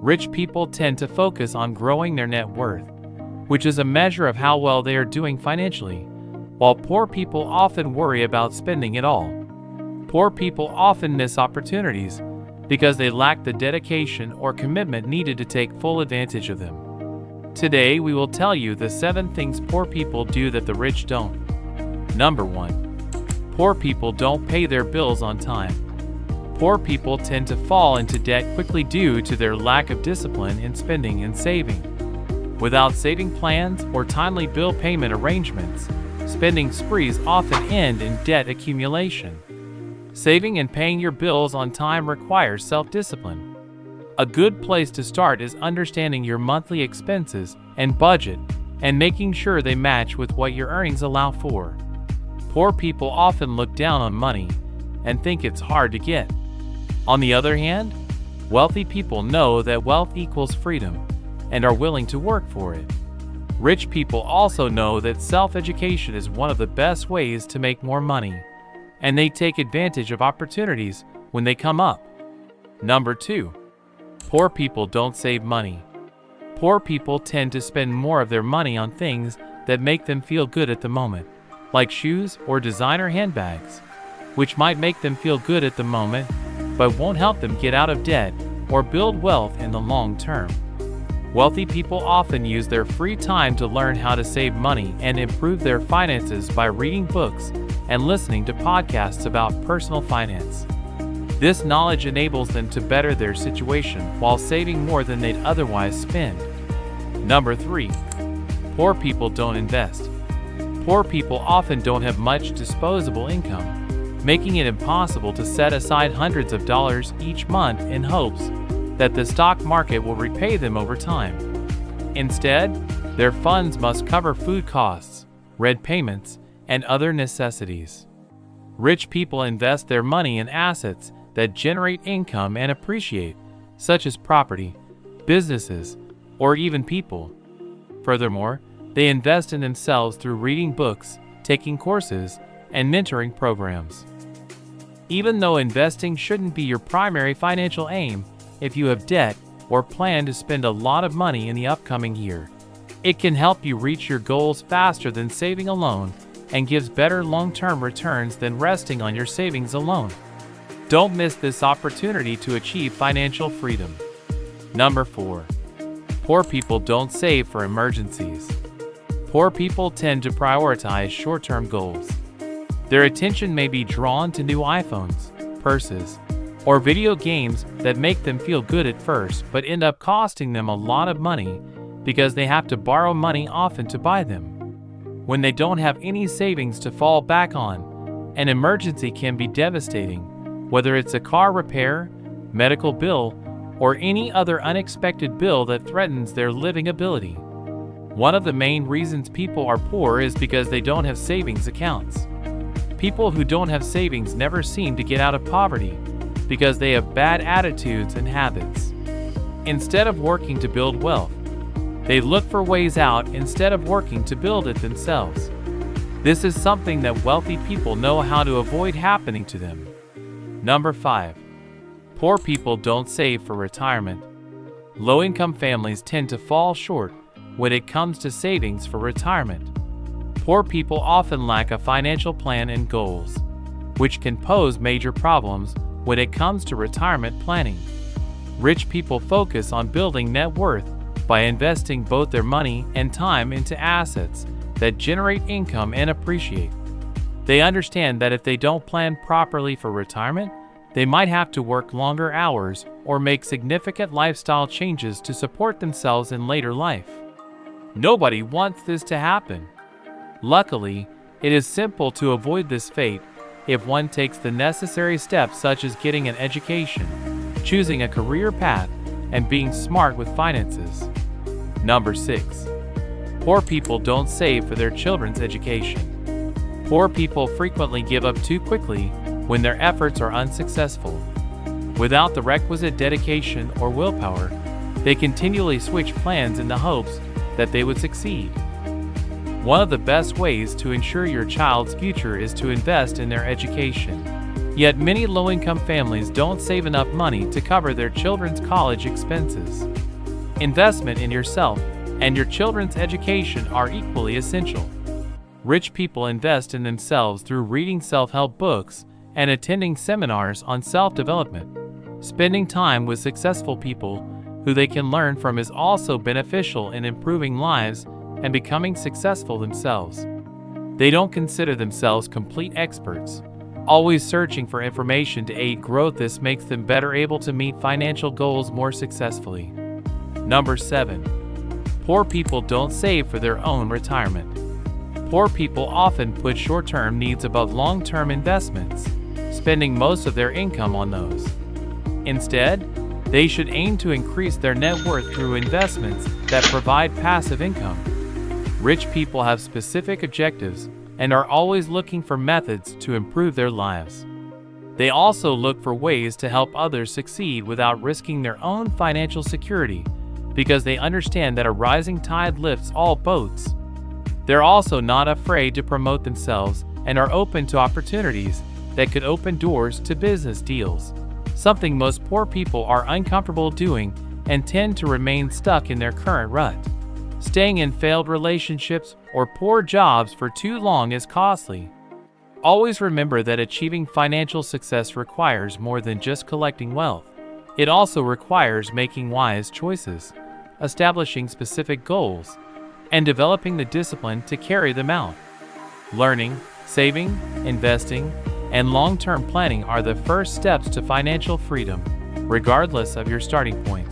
Rich people tend to focus on growing their net worth, which is a measure of how well they are doing financially, while poor people often worry about spending it all. Poor people often miss opportunities because they lack the dedication or commitment needed to take full advantage of them. Today, we will tell you the 7 things poor people do that the rich don't. Number 1. Poor people don't pay their bills on time. Poor people tend to fall into debt quickly due to their lack of discipline in spending and saving. Without saving plans or timely bill payment arrangements, spending sprees often end in debt accumulation. Saving and paying your bills on time requires self-discipline. A good place to start is understanding your monthly expenses and budget and making sure they match with what your earnings allow for. Poor people often look down on money and think it's hard to get. On the other hand, wealthy people know that wealth equals freedom and are willing to work for it. Rich people also know that self-education is one of the best ways to make more money, and they take advantage of opportunities when they come up. Number 2. Poor people don't save money. Poor people tend to spend more of their money on things that make them feel good at the moment, like shoes or designer handbags, which might make them feel good at the moment, but won't help them get out of debt or build wealth in the long term. Wealthy people often use their free time to learn how to save money and improve their finances by reading books and listening to podcasts about personal finance. This knowledge enables them to better their situation while saving more than they'd otherwise spend. Number 3. Poor people don't invest. Poor people often don't have much disposable income, making it impossible to set aside hundreds of dollars each month in hopes that the stock market will repay them over time. Instead, their funds must cover food costs, rent payments, and other necessities. Rich people invest their money in assets that generate income and appreciate, such as property, businesses, or even people. Furthermore, they invest in themselves through reading books, taking courses, and mentoring programs. Even though investing shouldn't be your primary financial aim, if you have debt or plan to spend a lot of money in the upcoming year, it can help you reach your goals faster than saving alone and gives better long-term returns than resting on your savings alone. Don't miss this opportunity to achieve financial freedom. Number 4. Poor people don't save for emergencies. Poor people tend to prioritize short-term goals. Their attention may be drawn to new iPhones, purses, or video games that make them feel good at first but end up costing them a lot of money because they have to borrow money often to buy them. When they don't have any savings to fall back on, an emergency can be devastating, whether it's a car repair, medical bill, or any other unexpected bill that threatens their living ability. One of the main reasons people are poor is because they don't have savings accounts. People who don't have savings never seem to get out of poverty because they have bad attitudes and habits. Instead of working to build wealth, they look for ways out instead of working to build it themselves. This is something that wealthy people know how to avoid happening to them. Number 5. Poor people don't save for retirement. Low-income families tend to fall short when it comes to savings for retirement. Poor people often lack a financial plan and goals, which can pose major problems when it comes to retirement planning. Rich people focus on building net worth by investing both their money and time into assets that generate income and appreciate. They understand that if they don't plan properly for retirement, they might have to work longer hours or make significant lifestyle changes to support themselves in later life. Nobody wants this to happen. Luckily, it is simple to avoid this fate if one takes the necessary steps such as getting an education, choosing a career path, and being smart with finances. Number 6. Poor people don't save for their children's education. Poor people frequently give up too quickly when their efforts are unsuccessful. Without the requisite dedication or willpower, they continually switch plans in the hopes that they would succeed. One of the best ways to ensure your child's future is to invest in their education. Yet many low-income families don't save enough money to cover their children's college expenses. Investment in yourself and your children's education are equally essential. Rich people invest in themselves through reading self-help books and attending seminars on self-development. Spending time with successful people who they can learn from is also beneficial in improving lives and becoming successful themselves. They don't consider themselves complete experts, always searching for information to aid growth. This makes them better able to meet financial goals more successfully. Number 7. Poor people don't save for their own retirement. Poor people often put short-term needs above long-term investments, spending most of their income on those. Instead, they should aim to increase their net worth through investments that provide passive income. Rich people have specific objectives and are always looking for methods to improve their lives. They also look for ways to help others succeed without risking their own financial security, because they understand that a rising tide lifts all boats. They're also not afraid to promote themselves and are open to opportunities that could open doors to business deals, something most poor people are uncomfortable doing and tend to remain stuck in their current rut. Staying in failed relationships or poor jobs for too long is costly. Always remember that achieving financial success requires more than just collecting wealth. It also requires making wise choices, establishing specific goals, and developing the discipline to carry them out. Learning, saving, investing, and long-term planning are the first steps to financial freedom, regardless of your starting point.